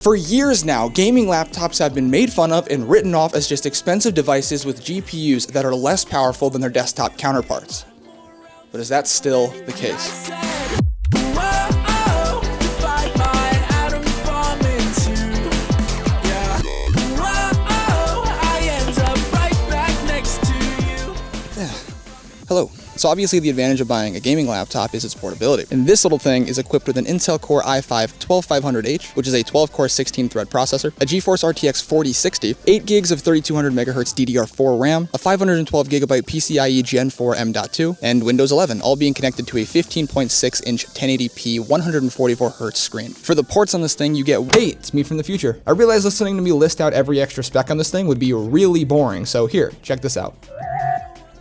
For years now, gaming laptops have been made fun of and written off as just expensive devices with GPUs that are less powerful than their desktop counterparts. But is that still the case? Hello. So obviously the advantage of buying a gaming laptop is its portability. And this little thing is equipped with an Intel Core i5-12500H, which is a 12-core 16-thread processor, a GeForce RTX 4060, 8 gigs of 3200 MHz DDR4 RAM, a 512 GB PCIe Gen 4 M.2, and Windows 11, all being connected to a 15.6-inch 1080p 144Hz screen. For the ports on this thing, you get, hey, it's me from the future. I realize listening to me list out every extra spec on this thing would be really boring, so here, check this out.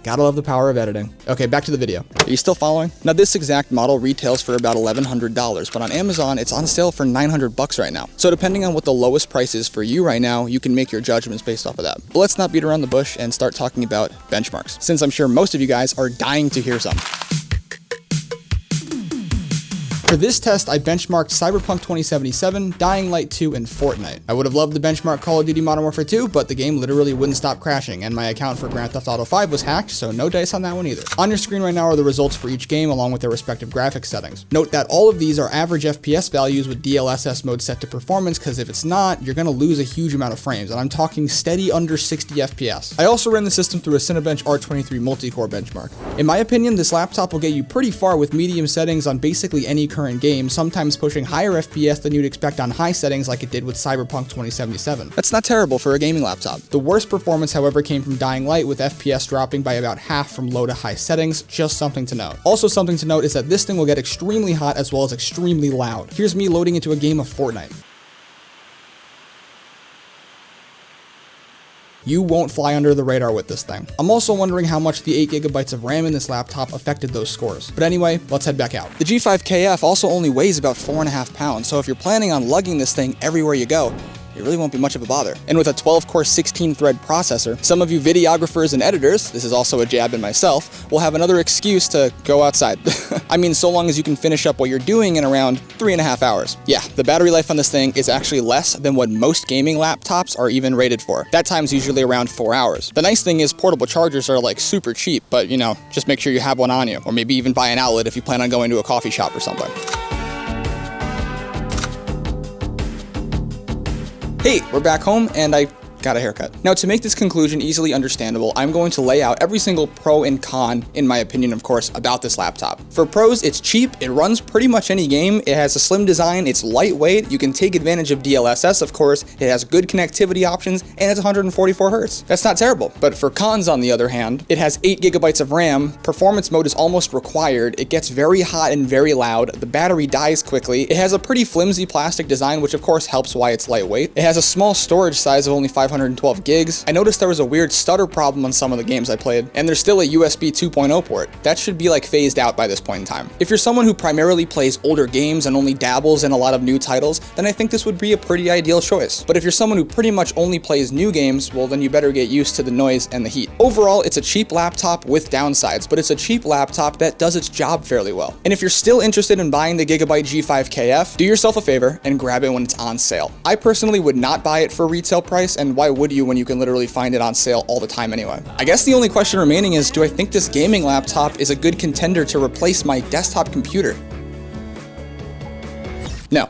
Gotta love the power of editing. Okay, back to the video. Are you still following? Now this exact model retails for about $1,100, but on Amazon it's on sale for $900 right now. So depending on what the lowest price is for you right now, you can make your judgments based off of that. But let's not beat around the bush and start talking about benchmarks, since I'm sure most of you guys are dying to hear some. For this test, I benchmarked Cyberpunk 2077, Dying Light 2, and Fortnite. I would have loved to benchmark Call of Duty Modern Warfare 2, but the game literally wouldn't stop crashing, and my account for Grand Theft Auto 5 was hacked, so no dice on that one either. On your screen right now are the results for each game along with their respective graphics settings. Note that all of these are average FPS values with DLSS mode set to performance, because if it's not, you're gonna lose a huge amount of frames, and I'm talking steady under 60 FPS. I also ran the system through a Cinebench R23 multi-core benchmark. In my opinion, this laptop will get you pretty far with medium settings on basically any current game, sometimes pushing higher FPS than you'd expect on high settings like it did with Cyberpunk 2077. That's not terrible for a gaming laptop. The worst performance, however, came from Dying Light, with FPS dropping by about half from low to high settings, just something to note. Also something to note is that this thing will get extremely hot as well as extremely loud. Here's me loading into a game of Fortnite. You won't fly under the radar with this thing. I'm also wondering how much the 8 GB of RAM in this laptop affected those scores. But anyway, let's head back out. The G5KF also only weighs about 4.5 pounds, so if you're planning on lugging this thing everywhere you go, it really won't be much of a bother. And with a 12-core 16-thread processor, some of you videographers and editors, this is also a jab in myself, will have another excuse to go outside. I mean, so long as you can finish up what you're doing in around 3.5 hours. Yeah, the battery life on this thing is actually less than what most gaming laptops are even rated for. That time's usually around 4 hours. The nice thing is portable chargers are like super cheap, but you know, just make sure you have one on you, or maybe even buy an outlet if you plan on going to a coffee shop or something. Hey, we're back home, and I got a haircut. Now, to make this conclusion easily understandable, I'm going to lay out every single pro and con, in my opinion, of course, about this laptop. For pros, it's cheap, it runs pretty much any game, it has a slim design, it's lightweight, you can take advantage of DLSS, of course, it has good connectivity options, and it's 144 Hz. That's not terrible. But for cons, on the other hand, it has 8 GB of RAM, performance mode is almost required, it gets very hot and very loud, the battery dies quickly, it has a pretty flimsy plastic design, which of course helps why it's lightweight, it has a small storage size of only 512 gigs. I noticed there was a weird stutter problem on some of the games I played, and there's still a USB 2.0 port. That should be like phased out by this point in time. If you're someone who primarily plays older games and only dabbles in a lot of new titles, then I think this would be a pretty ideal choice. But if you're someone who pretty much only plays new games, well then you better get used to the noise and the heat. Overall, it's a cheap laptop with downsides, but it's a cheap laptop that does its job fairly well. And if you're still interested in buying the Gigabyte G5KF, do yourself a favor and grab it when it's on sale. I personally would not buy it for retail price, and why would you when you can literally find it on sale all the time anyway? I guess the only question remaining is, do I think this gaming laptop is a good contender to replace my desktop computer? No.